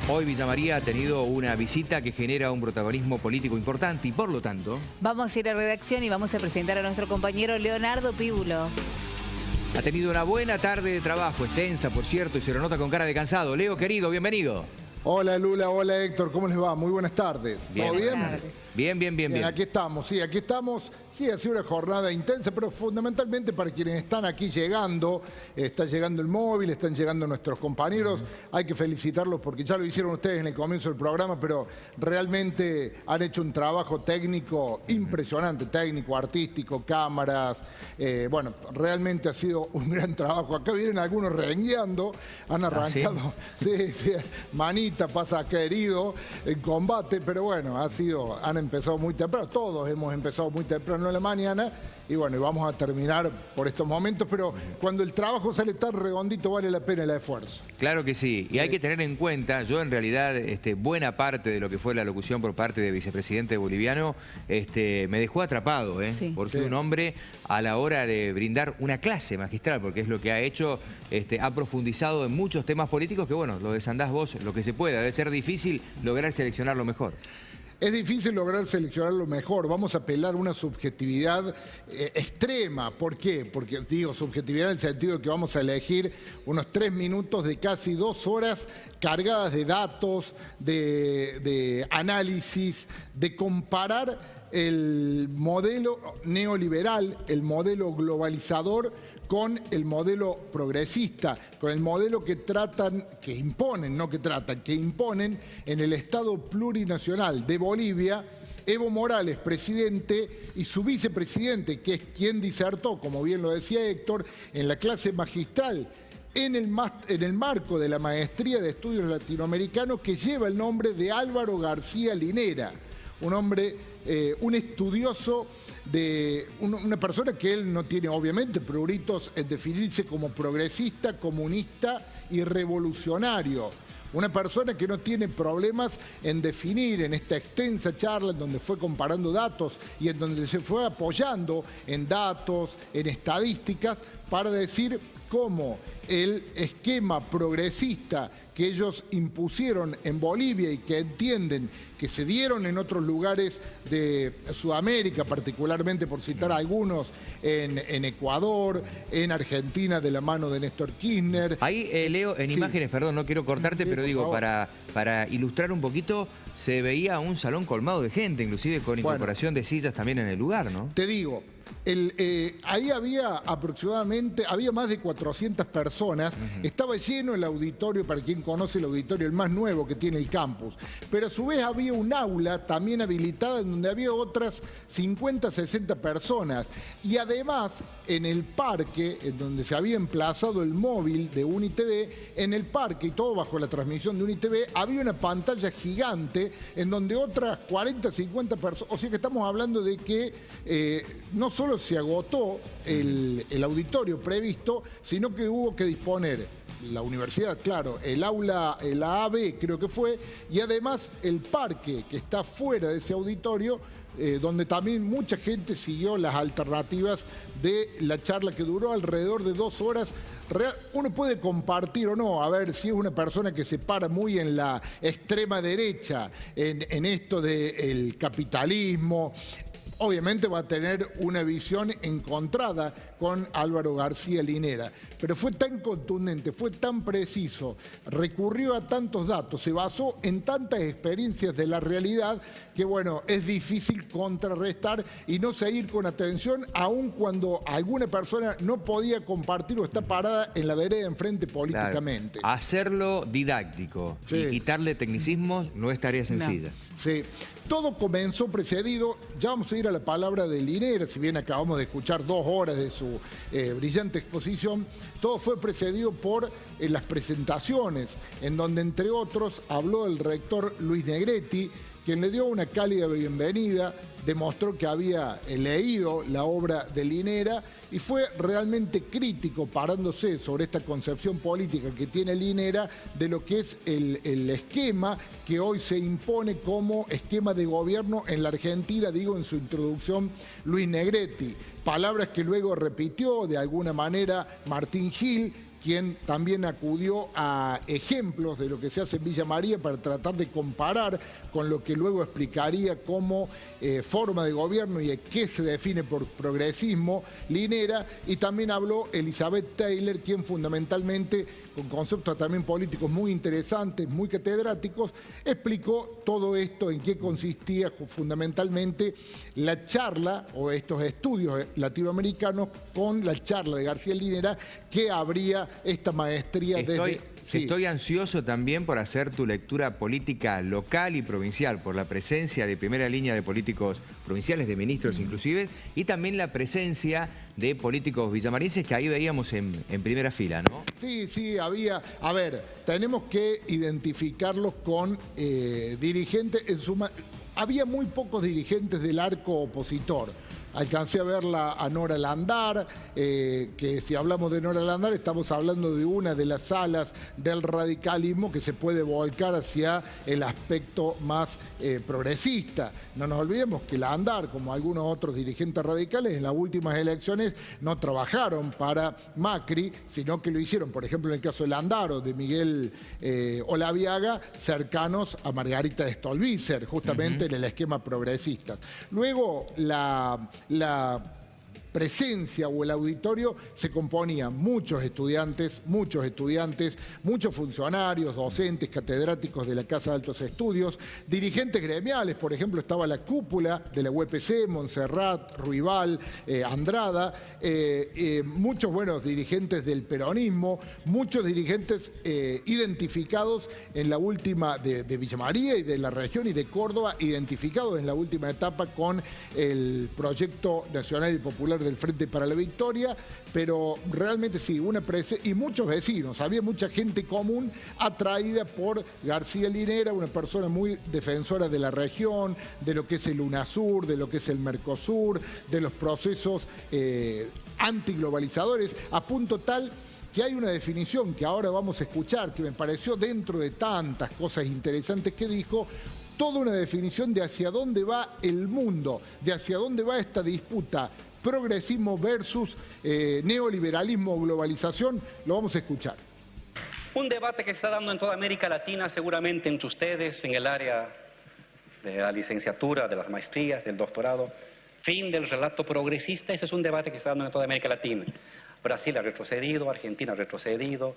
Hoy Villa María ha tenido una visita que genera un protagonismo político importante y por lo tanto... Vamos a ir a redacción y vamos a presentar a nuestro compañero Leonardo Píbulo. Ha tenido una buena tarde de trabajo, extensa por cierto, y se lo nota con cara de cansado. Leo, querido, bienvenido. Hola Lula, hola Héctor, ¿cómo les va? Muy buenas tardes. Bien. ¿Todo bien? Bien. Aquí estamos, sí, aquí estamos. Sí, ha sido una jornada intensa, pero fundamentalmente para quienes están aquí llegando, está llegando el móvil, están llegando nuestros compañeros. Hay que felicitarlos porque ya lo hicieron ustedes en el comienzo del programa, pero realmente han hecho un trabajo técnico impresionante, técnico, artístico, cámaras. Bueno, realmente ha sido un gran trabajo. Acá vienen algunos rengueando, han arrancado, sí, manita, pasa acá herido en combate, pero bueno, han empezado muy temprano, todos hemos empezado muy temprano en la mañana y bueno, y vamos a terminar por estos momentos, pero cuando el trabajo sale tan redondito vale la pena el esfuerzo. Claro que sí, y hay que tener en cuenta, yo en realidad buena parte de lo que fue la locución por parte del vicepresidente boliviano me dejó atrapado, porque un hombre a la hora de brindar una clase magistral, porque es lo que ha hecho, ha profundizado en muchos temas políticos que bueno, lo desandás vos lo que se pueda, debe ser difícil lograr seleccionar lo mejor. Es difícil lograr seleccionar lo mejor, vamos a apelar a una subjetividad extrema. ¿Por qué? Porque digo subjetividad en el sentido de que vamos a elegir unos 3 minutos de casi 2 horas cargadas de datos, de análisis, de comparar el modelo neoliberal, el modelo globalizador con el modelo progresista, con el modelo que imponen en el Estado plurinacional de Bolivia, Evo Morales, presidente, y su vicepresidente, que es quien disertó, como bien lo decía Héctor, en la clase magistral, en el marco de la Maestría de Estudios Latinoamericanos que lleva el nombre de Álvaro García Linera, un hombre, un estudioso, una persona que él no tiene obviamente pruritos en definirse como progresista, comunista y revolucionario. Una persona que no tiene problemas en definir en esta extensa charla en donde fue comparando datos y en donde se fue apoyando en datos, en estadísticas, para decir cómo el esquema progresista que ellos impusieron en Bolivia y que entienden que se dieron en otros lugares de Sudamérica, particularmente por citar algunos, en Ecuador, en Argentina de la mano de Néstor Kirchner. Ahí, Leo, en imágenes, perdón, no quiero cortarte, pero digo, para ilustrar un poquito, se veía un salón colmado de gente, inclusive con incorporación de sillas también en el lugar, ¿no? Te digo, ahí había más de 400 personas, estaba lleno el auditorio, para quien conoce el auditorio, el más nuevo que tiene el campus, pero a su vez había un aula también habilitada en donde había otras 50, 60 personas, y además en el parque, en donde se había emplazado el móvil de UniTV, en el parque, y todo bajo la transmisión de UniTV, había una pantalla gigante en donde otras 40, 50 personas, o sea que estamos hablando de que no solo se agotó el auditorio previsto, sino que hubo que disponer la universidad, claro, el aula, el AAB creo que fue, y además el parque que está fuera de ese auditorio, donde también mucha gente siguió las alternativas de la charla que duró alrededor de 2 horas. Uno puede compartir o no, a ver si es una persona que se para muy en la extrema derecha, en esto del capitalismo. Obviamente va a tener una visión encontrada con Álvaro García Linera, pero fue tan contundente, fue tan preciso, recurrió a tantos datos, se basó en tantas experiencias de la realidad que bueno, es difícil contrarrestar y no seguir con atención aun cuando alguna persona no podía compartir o está parada en la vereda enfrente políticamente. Claro. Hacerlo didáctico y quitarle tecnicismos no es tarea sencilla. Sí, todo comenzó precedido, ya vamos a ir a la palabra de Linera, si bien acabamos de escuchar 2 horas de su brillante exposición, todo fue precedido por las presentaciones, en donde entre otros habló el rector Luis Negretti, quien le dio una cálida bienvenida, demostró que había leído la obra de Linera y fue realmente crítico parándose sobre esta concepción política que tiene Linera de lo que es el esquema que hoy se impone como esquema de gobierno en la Argentina, digo en su introducción Luis Negretti. Palabras que luego repitió de alguna manera Martín Gil, quien también acudió a ejemplos de lo que se hace en Villa María para tratar de comparar con lo que luego explicaría como forma de gobierno y qué se define por progresismo Linera, y también habló Elizabeth Taylor, quien fundamentalmente, con conceptos también políticos muy interesantes, muy catedráticos, explicó todo esto, en qué consistía fundamentalmente la charla o estos estudios latinoamericanos con la charla de García Linera, que habría esta maestría desde... Sí. Estoy ansioso también por hacer tu lectura política local y provincial, por la presencia de primera línea de políticos provinciales, de ministros inclusive, y también la presencia de políticos villamarienses que ahí veíamos en primera fila, ¿no? Sí, había... A ver, tenemos que identificarlos con dirigentes. Había muy pocos dirigentes del arco opositor. Alcancé a verla a Nora Landar, que si hablamos de Nora Landar estamos hablando de una de las alas del radicalismo que se puede volcar hacia el aspecto más progresista. No nos olvidemos que Landar, como algunos otros dirigentes radicales, en las últimas elecciones no trabajaron para Macri, sino que lo hicieron, por ejemplo, en el caso de Landar o de Miguel Olaviaga, cercanos a Margarita Stolbizer, justamente en el esquema progresista. Luego, la presencia o el auditorio se componía muchos estudiantes, muchos funcionarios, docentes, catedráticos de la Casa de Altos Estudios, dirigentes gremiales, por ejemplo, estaba la cúpula de la UPC, Montserrat, Ruibal, Andrada, muchos buenos dirigentes del peronismo, muchos dirigentes identificados en la última de Villa María y de la región y de Córdoba, identificados en la última etapa con el proyecto nacional y popular del Frente para la Victoria, pero realmente sí, y muchos vecinos, había mucha gente común atraída por García Linera, una persona muy defensora de la región, de lo que es el UNASUR, de lo que es el Mercosur, de los procesos antiglobalizadores, a punto tal que hay una definición que ahora vamos a escuchar, que me pareció dentro de tantas cosas interesantes que dijo, toda una definición de hacia dónde va el mundo, de hacia dónde va esta disputa, progresismo versus neoliberalismo o globalización. Lo vamos a escuchar. Un debate que se está dando en toda América Latina, seguramente entre ustedes, en el área de la licenciatura, de las maestrías, del doctorado. Fin del relato progresista, ese es un debate que se está dando en toda América Latina. Brasil ha retrocedido, Argentina ha retrocedido,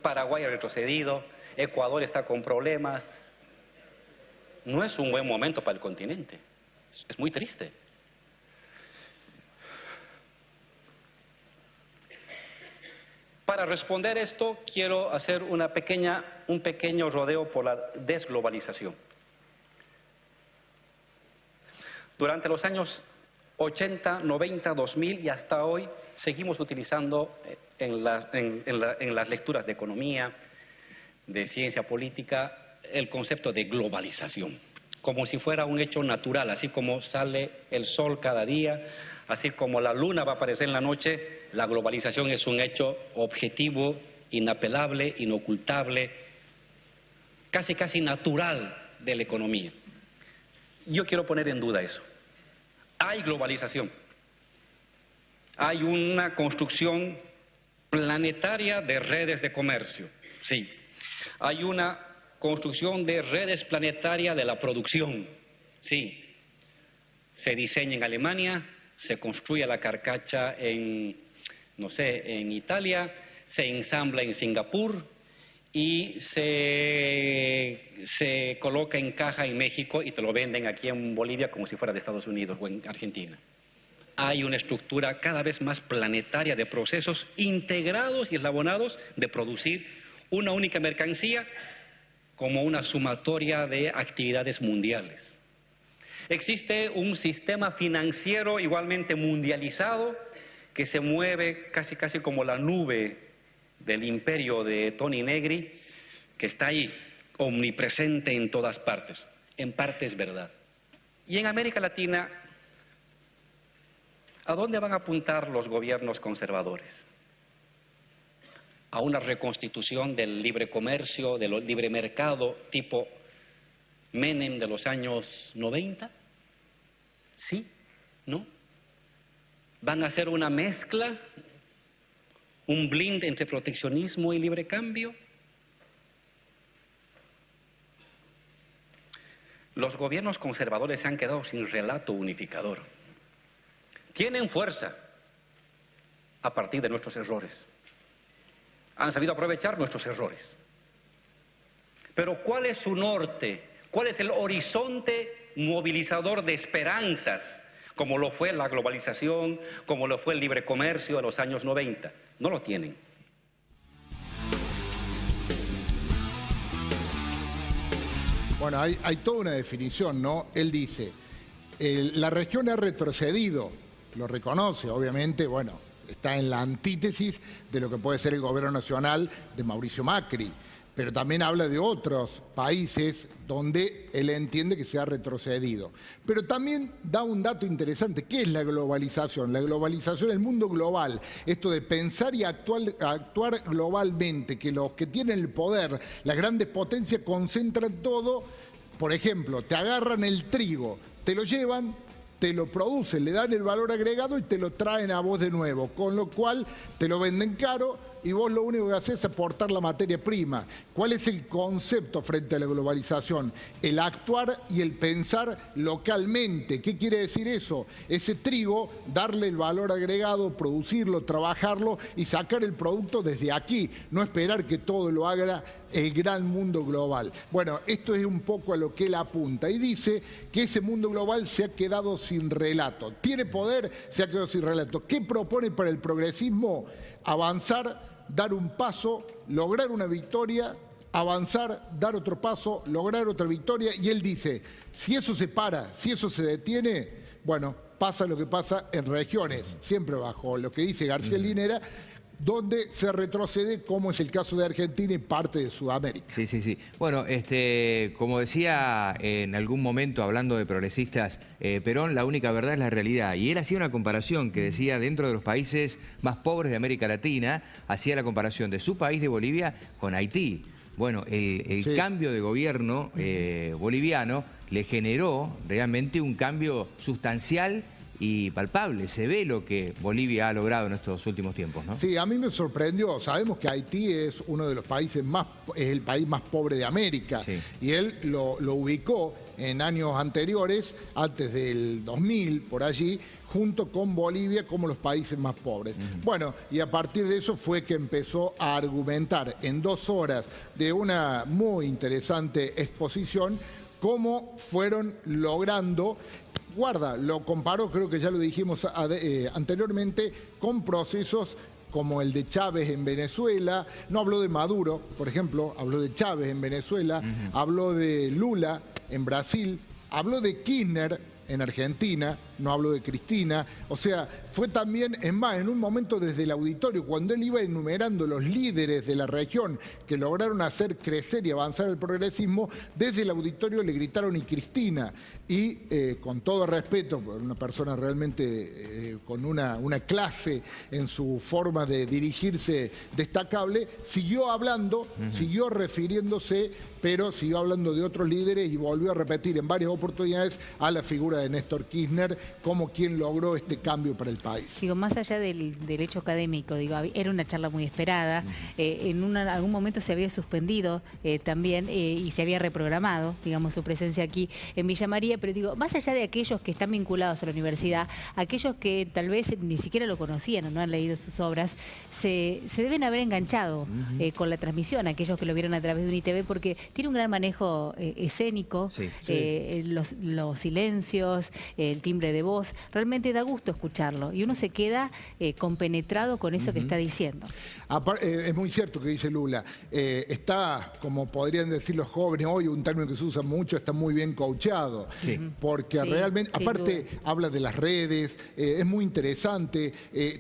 Paraguay ha retrocedido, Ecuador está con problemas. No es un buen momento para el continente. Es muy triste. Para responder esto, quiero hacer un pequeño rodeo por la desglobalización. Durante los años 80, 90, 2000 y hasta hoy, seguimos utilizando en las lecturas de economía, de ciencia política, el concepto de globalización, como si fuera un hecho natural, así como sale el sol cada día, así como la luna va a aparecer en la noche, la globalización es un hecho objetivo, inapelable, inocultable, casi natural de la economía. Yo quiero poner en duda eso. Hay globalización, hay una construcción planetaria de redes de comercio, sí. Hay una construcción de redes planetarias de la producción, sí. Se diseña en Alemania, se construye la carcacha en Italia, se ensambla en Singapur y se coloca en caja en México y te lo venden aquí en Bolivia como si fuera de Estados Unidos o en Argentina. Hay una estructura cada vez más planetaria de procesos integrados y eslabonados de producir una única mercancía como una sumatoria de actividades mundiales. Existe un sistema financiero igualmente mundializado que se mueve casi como la nube del imperio de Tony Negri, que está ahí, omnipresente en todas partes. En parte es verdad. Y en América Latina, ¿a dónde van a apuntar los gobiernos conservadores? ¿A una reconstitución del libre comercio, del libre mercado tipo Menem de los años 90? ¿Sí? ¿No? ¿Van a hacer una mezcla, un blend entre proteccionismo y libre cambio? Los gobiernos conservadores se han quedado sin relato unificador. Tienen fuerza a partir de nuestros errores. Han sabido aprovechar nuestros errores. Pero ¿cuál es su norte? ¿Cuál es el horizonte movilizador de esperanzas, como lo fue la globalización, como lo fue el libre comercio de los años 90? No lo tienen. Bueno, hay toda una definición, ¿no? Él dice, la región ha retrocedido, lo reconoce, obviamente, bueno, está en la antítesis de lo que puede ser el gobierno nacional de Mauricio Macri, pero también habla de otros países donde él entiende que se ha retrocedido. Pero también da un dato interesante. ¿Qué es la globalización? La globalización, el mundo global, esto de pensar y actuar globalmente, que los que tienen el poder, las grandes potencias, concentran todo. Por ejemplo, te agarran el trigo, te lo llevan, te lo producen, le dan el valor agregado y te lo traen a vos de nuevo, con lo cual te lo venden caro y vos lo único que haces es aportar la materia prima. ¿Cuál es el concepto frente a la globalización? El actuar y el pensar localmente. ¿Qué quiere decir eso? Ese trigo, darle el valor agregado, producirlo, trabajarlo y sacar el producto desde aquí, no esperar que todo lo haga el gran mundo global. Bueno, esto es un poco a lo que él apunta y dice que ese mundo global se ha quedado sin relato. Tiene poder, se ha quedado sin relato. ¿Qué propone para el progresismo? Avanzar, dar un paso, lograr una victoria, avanzar, dar otro paso, lograr otra victoria. Y él dice, si eso se para, si eso se detiene, bueno, pasa lo que pasa en regiones, siempre bajo lo que dice García Linera, donde se retrocede, como es el caso de Argentina y parte de Sudamérica. Sí, sí, sí. Bueno, como decía en algún momento, hablando de progresistas, Perón, la única verdad es la realidad. Y él hacía una comparación que decía, dentro de los países más pobres de América Latina, hacía la comparación de su país, de Bolivia, con Haití. Bueno, el sí. cambio de gobierno boliviano le generó realmente un cambio sustancial y palpable. Se ve lo que Bolivia ha logrado en estos últimos tiempos, ¿no? Sí, a mí me sorprendió. Sabemos que Haití es uno de los países es el país más pobre de América. Sí. Y él lo ubicó en años anteriores, antes del 2000, por allí, junto con Bolivia como los países más pobres. Bueno, y a partir de eso fue que empezó a argumentar en 2 horas de una muy interesante exposición cómo fueron logrando. Guarda, lo comparó, creo que ya lo dijimos anteriormente, con procesos como el de Chávez en Venezuela. No habló de Maduro, por ejemplo, habló de Chávez en Venezuela, habló de Lula en Brasil, habló de Kirchner en Argentina, no habló de Cristina. O sea, fue también, es más, en un momento desde el auditorio, cuando él iba enumerando los líderes de la región que lograron hacer crecer y avanzar el progresismo, desde el auditorio le gritaron y Cristina. Y con todo respeto, una persona realmente con una clase en su forma de dirigirse destacable, siguió hablando, siguió refiriéndose, pero siguió hablando de otros líderes y volvió a repetir en varias oportunidades a la figura de Néstor Kirchner como quien logró este cambio para el país. Digo, más allá del hecho académico, digo, era una charla muy esperada, en algún momento se había suspendido también y se había reprogramado, digamos, su presencia aquí en Villa María, pero digo, más allá de aquellos que están vinculados a la universidad, aquellos que tal vez ni siquiera lo conocían o no han leído sus obras, se deben haber enganchado con la transmisión, aquellos que lo vieron a través de un ITV, porque tiene un gran manejo escénico, los silencios, el timbre de voz, realmente da gusto escucharlo y uno se queda compenetrado con eso que está diciendo. Es muy cierto que dice Lula, está, como podrían decir los jóvenes hoy, un término que se usa mucho, está muy bien coachado, porque realmente, aparte habla de las redes, es muy interesante,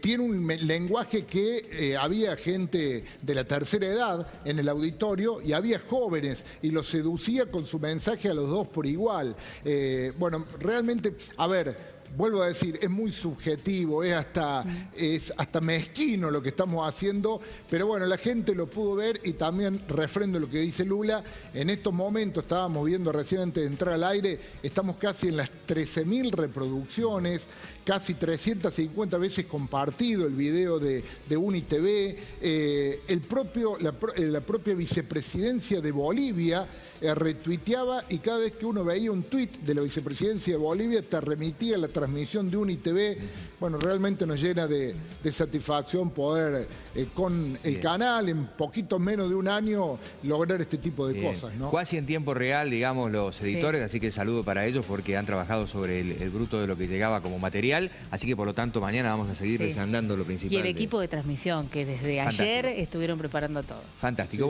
tiene un lenguaje que había gente de la tercera edad en el auditorio y había jóvenes y los seducía con su mensaje a los dos por igual. Bueno, realmente, a ver, vuelvo a decir, es muy subjetivo, es hasta mezquino lo que estamos haciendo, pero bueno, la gente lo pudo ver y también refrendo lo que dice Lula. En estos momentos, estábamos viendo recién antes de entrar al aire, estamos casi en las 13.000 reproducciones, casi 350 veces compartido el video de UniTV. La propia vicepresidencia de Bolivia retuiteaba, y cada vez que uno veía un tuit de la vicepresidencia de Bolivia te remitía a la transmisión de UniTV. Bueno, realmente nos llena de satisfacción poder con el canal en poquito menos de un año lograr este tipo de cosas, ¿no? Casi en tiempo real, digamos, los editores, así que saludo para ellos porque han trabajado sobre el bruto de lo que llegaba como material, así que por lo tanto mañana vamos a seguir desandando lo principal. Y el equipo de transmisión que desde ayer estuvieron preparando todo. Fantástico.